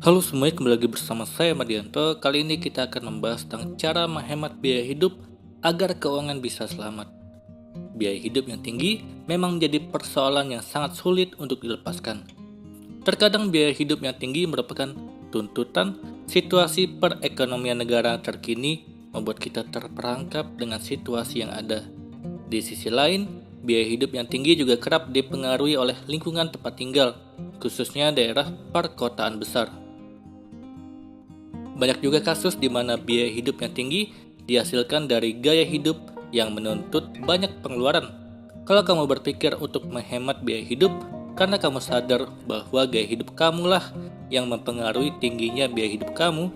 Halo semuanya, kembali lagi bersama saya Madianto. Kali ini kita akan membahas tentang cara menghemat biaya hidup agar keuangan bisa selamat. Biaya hidup yang tinggi memang menjadi persoalan yang sangat sulit untuk dilepaskan. Terkadang biaya hidup yang tinggi merupakan tuntutan situasi perekonomian negara terkini, membuat kita terperangkap dengan situasi yang ada. Di sisi lain, biaya hidup yang tinggi juga kerap dipengaruhi oleh lingkungan tempat tinggal, khususnya daerah perkotaan besar. Banyak juga kasus di mana biaya hidup yang tinggi dihasilkan dari gaya hidup yang menuntut banyak pengeluaran. Kalau kamu berpikir untuk menghemat biaya hidup karena kamu sadar bahwa gaya hidup kamulah yang mempengaruhi tingginya biaya hidup kamu,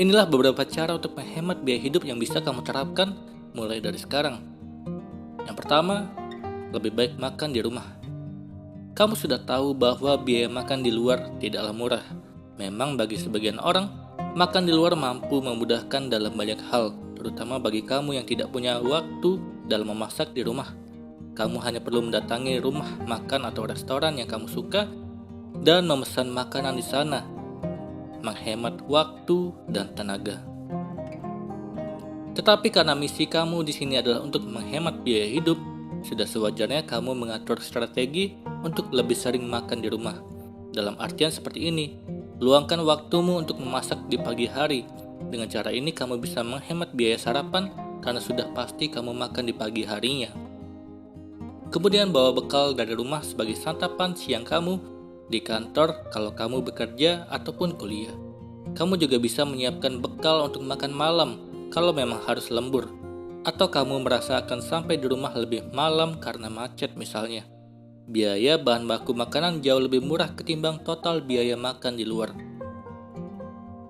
inilah beberapa cara untuk menghemat biaya hidup yang bisa kamu terapkan mulai dari sekarang. Yang pertama, lebih baik makan di rumah. Kamu sudah tahu bahwa biaya makan di luar tidaklah murah. Memang bagi sebagian orang, makan di luar mampu memudahkan dalam banyak hal, terutama bagi kamu yang tidak punya waktu dalam memasak di rumah. Kamu hanya perlu mendatangi rumah makan atau restoran yang kamu suka dan memesan makanan di sana, menghemat waktu dan tenaga. Tetapi karena misi kamu di sini adalah untuk menghemat biaya hidup, sudah sewajarnya kamu mengatur strategi untuk lebih sering makan di rumah. Dalam artian seperti ini, luangkan waktumu untuk memasak di pagi hari. Dengan cara ini kamu bisa menghemat biaya sarapan karena sudah pasti kamu makan di pagi harinya. Kemudian bawa bekal dari rumah sebagai santapan siang kamu di kantor kalau kamu bekerja ataupun kuliah. Kamu juga bisa menyiapkan bekal untuk makan malam kalau memang harus lembur, atau kamu merasa akan sampai di rumah lebih malam karena macet misalnya. Biaya bahan baku makanan jauh lebih murah ketimbang total biaya makan di luar.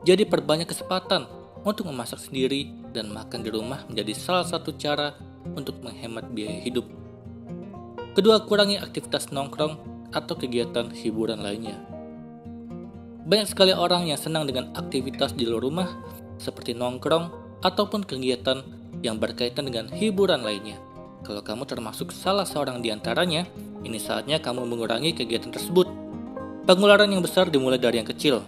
Jadi perbanyak kesempatan untuk memasak sendiri dan makan di rumah menjadi salah satu cara untuk menghemat biaya hidup. Kedua, kurangi aktivitas nongkrong atau kegiatan hiburan lainnya. Banyak sekali orang yang senang dengan aktivitas di luar rumah seperti nongkrong ataupun kegiatan yang berkaitan dengan hiburan lainnya. Kalau kamu termasuk salah seorang di antaranya, ini saatnya kamu mengurangi kegiatan tersebut. Pengeluaran yang besar dimulai dari yang kecil.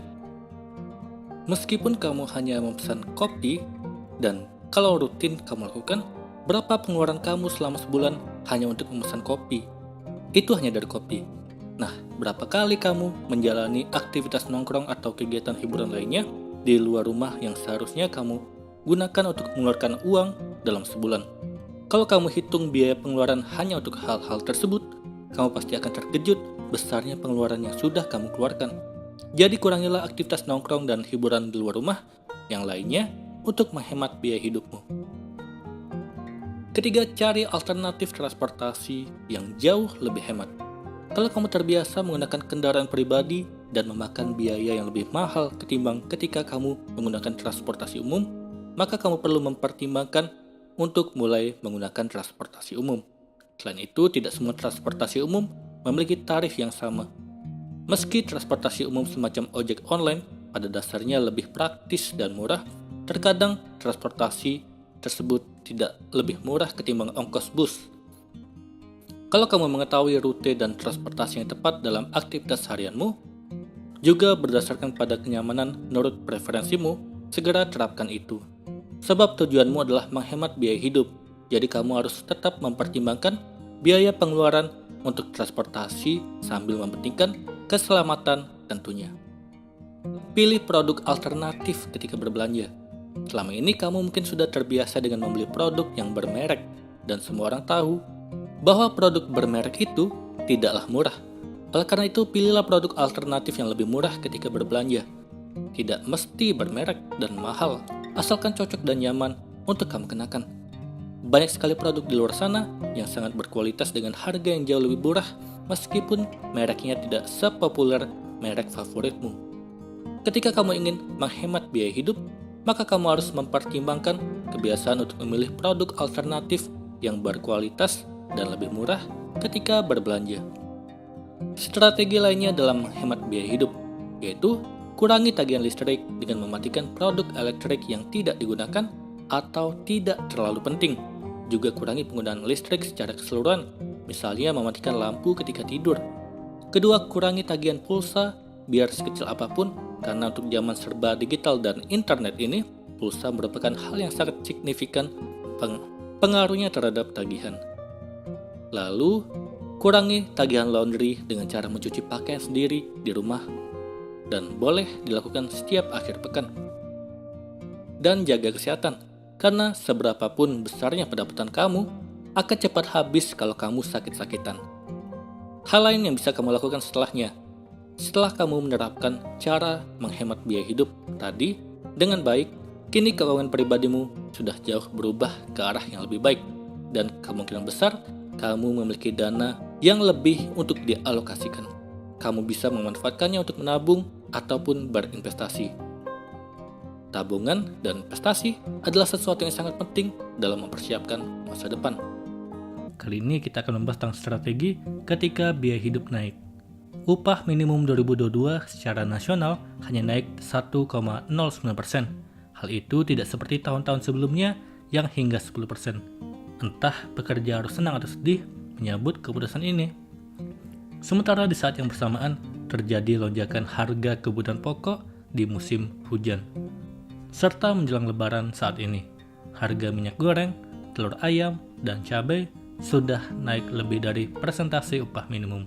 Meskipun kamu hanya memesan kopi, dan kalau rutin kamu lakukan, berapa pengeluaran kamu selama sebulan hanya untuk memesan kopi? Itu hanya dari kopi. Nah, berapa kali kamu menjalani aktivitas nongkrong atau kegiatan hiburan lainnya di luar rumah yang seharusnya kamu gunakan untuk mengeluarkan uang dalam sebulan? Kalau kamu hitung biaya pengeluaran hanya untuk hal-hal tersebut, kamu pasti akan terkejut besarnya pengeluaran yang sudah kamu keluarkan. Jadi kurangilah aktivitas nongkrong dan hiburan di luar rumah yang lainnya untuk menghemat biaya hidupmu. Ketiga, cari alternatif transportasi yang jauh lebih hemat. Kalau kamu terbiasa menggunakan kendaraan pribadi dan memakan biaya yang lebih mahal ketimbang ketika kamu menggunakan transportasi umum, maka kamu perlu mempertimbangkan untuk mulai menggunakan transportasi umum. Selain itu, tidak semua transportasi umum memiliki tarif yang sama. Meski transportasi umum semacam ojek online pada dasarnya lebih praktis dan murah, terkadang transportasi tersebut tidak lebih murah ketimbang ongkos bus. Kalau kamu mengetahui rute dan transportasi yang tepat dalam aktivitas harianmu, juga berdasarkan pada kenyamanan menurut preferensimu, segera terapkan itu. Sebab tujuanmu adalah menghemat biaya hidup, jadi kamu harus tetap mempertimbangkan biaya pengeluaran untuk transportasi sambil mementingkan keselamatan tentunya. Pilih produk alternatif ketika berbelanja. Selama ini kamu mungkin sudah terbiasa dengan membeli produk yang bermerek, dan semua orang tahu bahwa produk bermerek itu tidaklah murah. Oleh karena itu, pilihlah produk alternatif yang lebih murah ketika berbelanja. Tidak mesti bermerek dan mahal, asalkan cocok dan nyaman untuk kamu kenakan. Banyak sekali produk di luar sana yang sangat berkualitas dengan harga yang jauh lebih murah, meskipun mereknya tidak sepopuler merek favoritmu. Ketika kamu ingin menghemat biaya hidup, maka kamu harus mempertimbangkan kebiasaan untuk memilih produk alternatif yang berkualitas dan lebih murah ketika berbelanja. Strategi lainnya dalam menghemat biaya hidup, yaitu kurangi tagihan listrik dengan mematikan produk elektrik yang tidak digunakan atau tidak terlalu penting. Juga kurangi penggunaan listrik secara keseluruhan, misalnya mematikan lampu ketika tidur. Kedua, kurangi tagihan pulsa biar sekecil apapun karena untuk zaman serba digital dan internet ini, pulsa merupakan hal yang sangat signifikan pengaruhnya terhadap tagihan. Lalu, kurangi tagihan laundry dengan cara mencuci pakaian sendiri di rumah dan boleh dilakukan setiap akhir pekan. Dan jaga kesehatan, karena seberapapun besarnya pendapatan kamu, akan cepat habis kalau kamu sakit-sakitan. Hal lain yang bisa kamu lakukan setelahnya, setelah kamu menerapkan cara menghemat biaya hidup tadi dengan baik, kini keuangan pribadimu sudah jauh berubah ke arah yang lebih baik, dan kemungkinan besar kamu memiliki dana yang lebih untuk dialokasikan. Kamu bisa memanfaatkannya untuk menabung ataupun berinvestasi. Tabungan dan investasi adalah sesuatu yang sangat penting dalam mempersiapkan masa depan. Kali ini kita akan membahas tentang strategi ketika biaya hidup naik. Upah minimum 2022 secara nasional hanya naik 1,09%. Hal itu tidak seperti tahun-tahun sebelumnya yang hingga 10%. Entah pekerja harus senang atau sedih menyambut keputusan ini. Sementara di saat yang bersamaan terjadi lonjakan harga kebutuhan pokok di musim hujan. Serta menjelang lebaran saat ini, harga minyak goreng, telur ayam, dan cabai sudah naik lebih dari persentase upah minimum.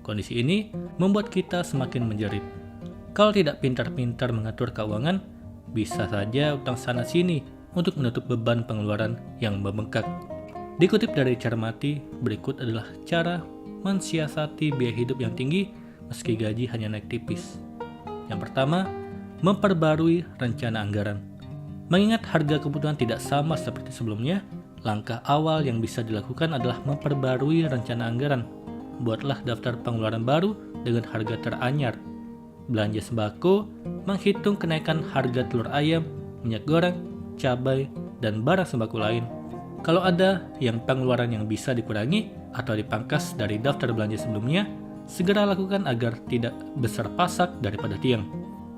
Kondisi ini membuat kita semakin menjerit. Kalau tidak pintar-pintar mengatur keuangan, bisa saja utang sana-sini untuk menutup beban pengeluaran yang membengkak. Dikutip dari Cermati, berikut adalah cara mensiasati biaya hidup yang tinggi meski gaji hanya naik tipis. Yang pertama, memperbarui rencana anggaran. Mengingat harga kebutuhan tidak sama seperti sebelumnya, langkah awal yang bisa dilakukan adalah memperbarui rencana anggaran. Buatlah daftar pengeluaran baru dengan harga teranyar. Belanja sembako, menghitung kenaikan harga telur ayam, minyak goreng, cabai, dan barang sembako lain. Kalau ada yang pengeluaran yang bisa dikurangi atau dipangkas dari daftar belanja sebelumnya, segera lakukan agar tidak besar pasak daripada tiang.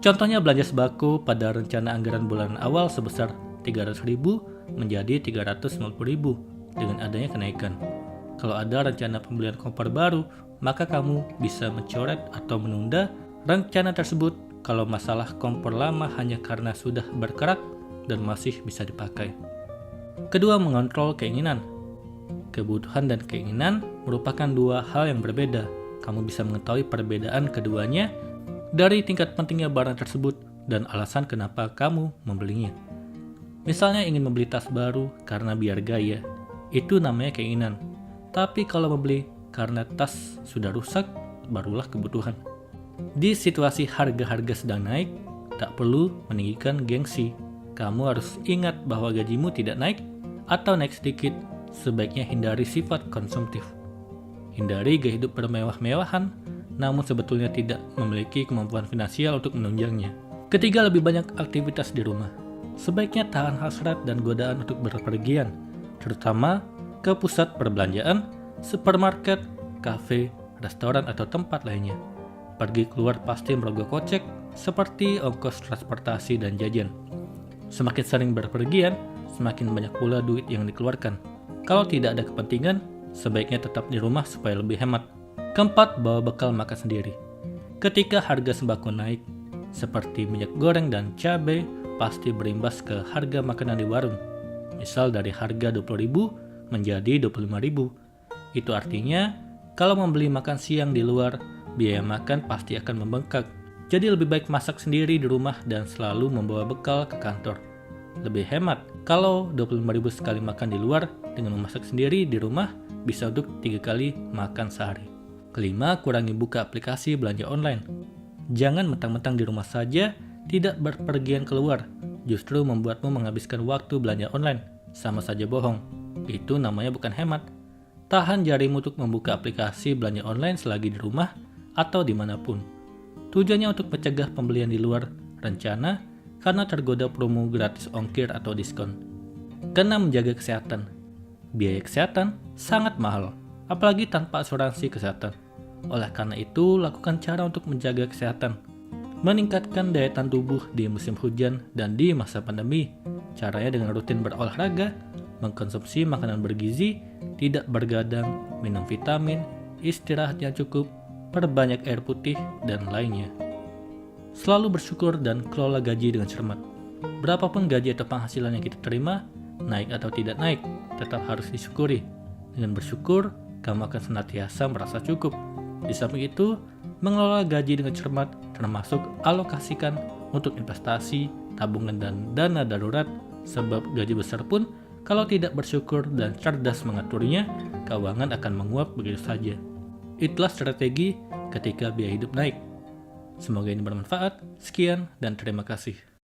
Contohnya belanja sembako pada rencana anggaran bulan awal sebesar 300.000 menjadi 350.000 dengan adanya kenaikan. Kalau ada rencana pembelian kompor baru, maka kamu bisa mencoret atau menunda rencana tersebut kalau masalah kompor lama hanya karena sudah berkerak dan masih bisa dipakai. Kedua, mengontrol keinginan. Kebutuhan dan keinginan merupakan dua hal yang berbeda. Kamu bisa mengetahui perbedaan keduanya dari tingkat pentingnya barang tersebut dan alasan kenapa kamu membelinya. Misalnya ingin membeli tas baru karena biar gaya, itu namanya keinginan. Tapi kalau membeli karena tas sudah rusak, barulah kebutuhan. Di situasi harga-harga sedang naik, tak perlu meninggikan gengsi. Kamu harus ingat bahwa gajimu tidak naik atau naik sedikit, sebaiknya hindari sifat konsumtif. Hindari gaya hidup bermewah-mewahan, namun sebetulnya tidak memiliki kemampuan finansial untuk menunjangnya. Ketiga, lebih banyak aktivitas di rumah. Sebaiknya tahan hasrat dan godaan untuk berpergian, terutama ke pusat perbelanjaan, supermarket, kafe, restoran, atau tempat lainnya. Pergi keluar pasti merogoh kocek, seperti ongkos transportasi dan jajan. Semakin sering berpergian, semakin banyak pula duit yang dikeluarkan. Kalau tidak ada kepentingan, sebaiknya tetap di rumah supaya lebih hemat. Keempat, bawa bekal makan sendiri. Ketika harga sembako naik, seperti minyak goreng dan cabai, pasti berimbas ke harga makanan di warung. Misal dari harga 20.000 menjadi 25.000. Itu artinya, kalau membeli makan siang di luar, biaya makan pasti akan membengkak. Jadi lebih baik masak sendiri di rumah dan selalu membawa bekal ke kantor. Lebih hemat, kalau 25.000 sekali makan di luar, dengan memasak sendiri di rumah, bisa untuk 3 kali makan sehari. Kelima, kurangi buka aplikasi belanja online. Jangan mentang-mentang di rumah saja, tidak berpergian keluar. Justru membuatmu menghabiskan waktu belanja online. Sama saja bohong. Itu namanya bukan hemat. Tahan jarimu untuk membuka aplikasi belanja online selagi di rumah atau dimanapun. Tujuannya untuk mencegah pembelian di luar rencana karena tergoda promo gratis ongkir atau diskon. Keenam, menjaga kesehatan. Biaya kesehatan sangat mahal, apalagi tanpa asuransi kesehatan. Oleh karena itu, lakukan cara untuk menjaga kesehatan. Meningkatkan daya tahan tubuh di musim hujan dan di masa pandemi. Caranya dengan rutin berolahraga, mengkonsumsi makanan bergizi, tidak bergadang, minum vitamin, istirahat yang cukup, perbanyak air putih, dan lainnya. Selalu bersyukur dan kelola gaji dengan cermat. Berapapun gaji atau penghasilan yang kita terima, naik atau tidak naik, tetap harus disyukuri. Dengan bersyukur, kamu akan senantiasa merasa cukup. Di samping itu, mengelola gaji dengan cermat termasuk alokasikan untuk investasi, tabungan, dan dana darurat, sebab gaji besar pun kalau tidak bersyukur dan cerdas mengaturnya, keuangan akan menguap begitu saja. Itulah strategi ketika biaya hidup naik. Semoga ini bermanfaat. Sekian dan terima kasih.